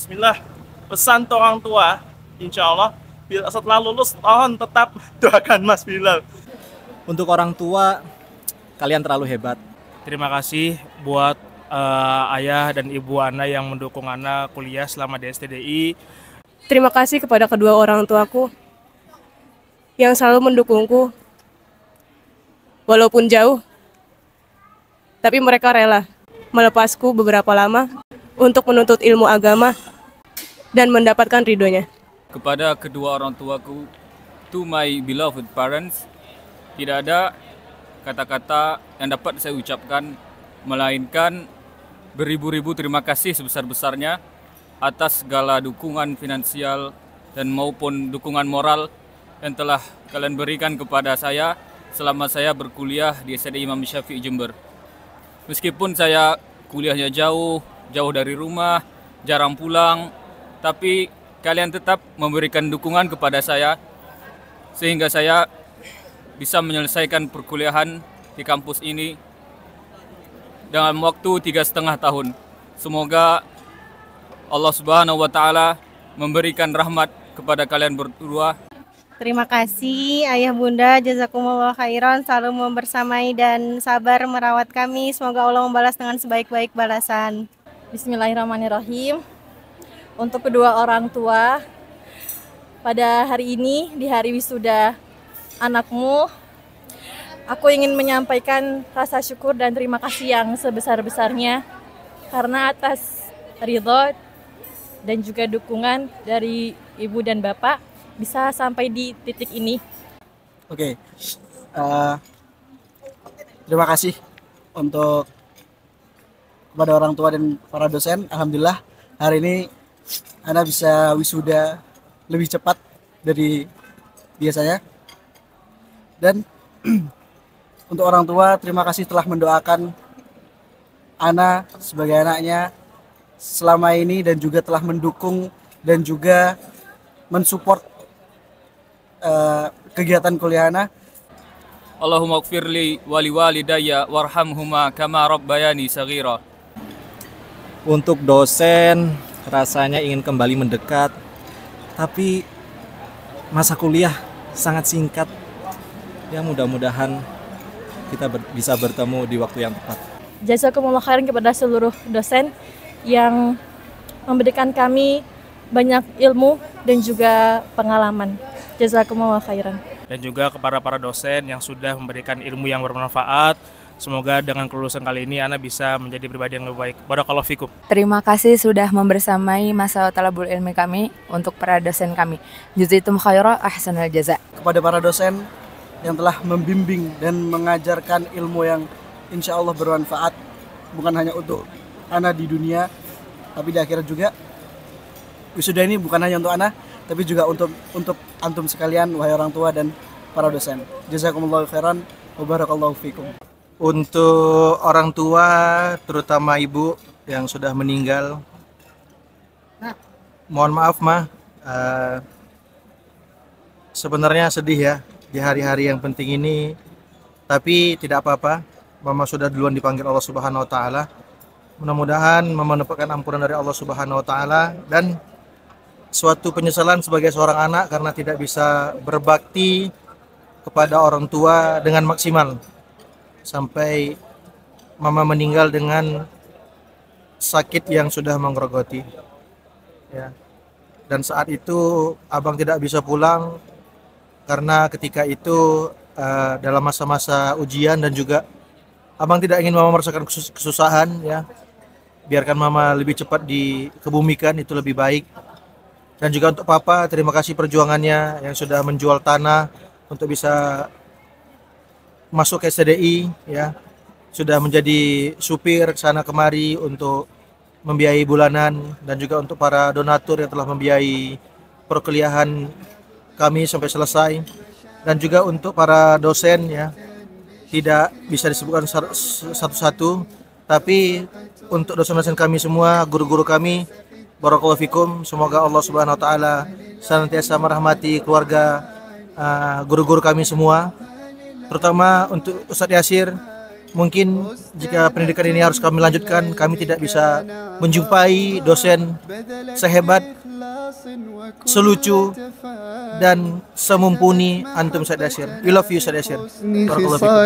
Bismillah, pesan untuk orang tua, insya Allah setelah lulus mohon tetap doakan Mas Bilal. Untuk orang tua, kalian terlalu hebat. Terima kasih buat ayah dan ibu Ana yang mendukung Ana kuliah selama di STDI. Terima kasih kepada kedua orang tuaku yang selalu mendukungku. Walaupun jauh, tapi mereka rela melepasku beberapa lama untuk menuntut ilmu agama dan mendapatkan ridhonya. Kepada kedua orang tuaku, to my beloved parents, tidak ada kata-kata yang dapat saya ucapkan, melainkan beribu-ribu terima kasih sebesar-besarnya atas segala dukungan finansial dan maupun dukungan moral yang telah kalian berikan kepada saya selama saya berkuliah di STDI Imam Syafi'i Jember. Meskipun saya kuliahnya jauh dari rumah, jarang pulang, tapi kalian tetap memberikan dukungan kepada saya sehingga saya bisa menyelesaikan perkuliahan di kampus ini dalam waktu 3,5 tahun. Semoga Allah Subhanahu wa Ta'ala memberikan rahmat kepada kalian berdua. Terima kasih ayah bunda, jazakumullah khairan, selalu membersamai dan sabar merawat kami. Semoga Allah membalas dengan sebaik-baik balasan. Bismillahirrahmanirrahim. Untuk kedua orang tua, pada hari ini, di hari wisuda anakmu, aku ingin menyampaikan rasa syukur dan terima kasih yang sebesar-besarnya karena atas ridho dan juga dukungan dari ibu dan bapak bisa sampai di titik ini. Oke, terima kasih untuk kepada orang tua dan para dosen. Alhamdulillah hari ini Ana bisa wisuda lebih cepat dari biasanya. Dan untuk orang tua, terima kasih telah mendoakan Ana sebagai anaknya selama ini dan juga telah mendukung dan juga mensupport kegiatan kuliah Ana. Allahumma gfirli wali walidayya warhamhuma kama rabbayani saghira. Untuk dosen, rasanya ingin kembali mendekat, tapi masa kuliah sangat singkat. Ya mudah-mudahan kita bisa bertemu di waktu yang tepat. Jazakumullah khairan kepada seluruh dosen yang memberikan kami banyak ilmu dan juga pengalaman. Jazakumullah khairan. Dan juga kepada para dosen yang sudah memberikan ilmu yang bermanfaat. Semoga dengan kelulusan kali ini Ana bisa menjadi pribadi yang lebih baik. Barakallahu fikum. Terima kasih sudah membersamai masa talabul ilmi kami untuk para dosen kami. Jazakum khairan ahsanal jaza. Kepada para dosen yang telah membimbing dan mengajarkan ilmu yang insya Allah bermanfaat, bukan hanya untuk Ana di dunia, tapi di akhirat juga. Wisuda ini bukan hanya untuk Ana, tapi juga untuk antum sekalian, wahai orang tua dan para dosen. Jazakumullahu khairan wa barakallahu fikum. Untuk orang tua, terutama ibu yang sudah meninggal, mohon maaf sebenarnya sedih ya di hari-hari yang penting ini, tapi tidak apa-apa. Mama sudah duluan dipanggil Allah Subhanahu wa Ta'ala. Mudah-mudahan Mama mendapatkan ampunan dari Allah Subhanahu wa Ta'ala dan suatu penyesalan sebagai seorang anak karena tidak bisa berbakti kepada orang tua dengan maksimal sampai Mama meninggal dengan sakit yang sudah menggerogoti ya. Dan saat itu abang tidak bisa pulang karena ketika itu dalam masa-masa ujian dan juga abang tidak ingin Mama merasakan kesusahan ya. Biarkan Mama lebih cepat dikebumikan, itu lebih baik. Dan juga untuk Papa, terima kasih perjuangannya yang sudah menjual tanah untuk bisa masuk ke STDI ya. Sudah menjadi supir sana kemari untuk membiayai bulanan, dan juga untuk para donatur yang telah membiayai perkuliahan kami sampai selesai, dan juga untuk para dosen ya, tidak bisa disebutkan satu-satu, tapi untuk dosen-dosen kami semua, guru-guru kami, barakallahu fikum, semoga Allah Subhanahu wa Ta'ala senantiasa merahmati keluarga guru-guru kami semua, terutama untuk Ustadz Yasir Mungkin jika pendidikan ini harus kami lanjutkan, kami tidak bisa menjumpai dosen sehebat, selucu, dan semumpuni antum Said Yasir. We love you Said Yasir. Barakallahu fikum.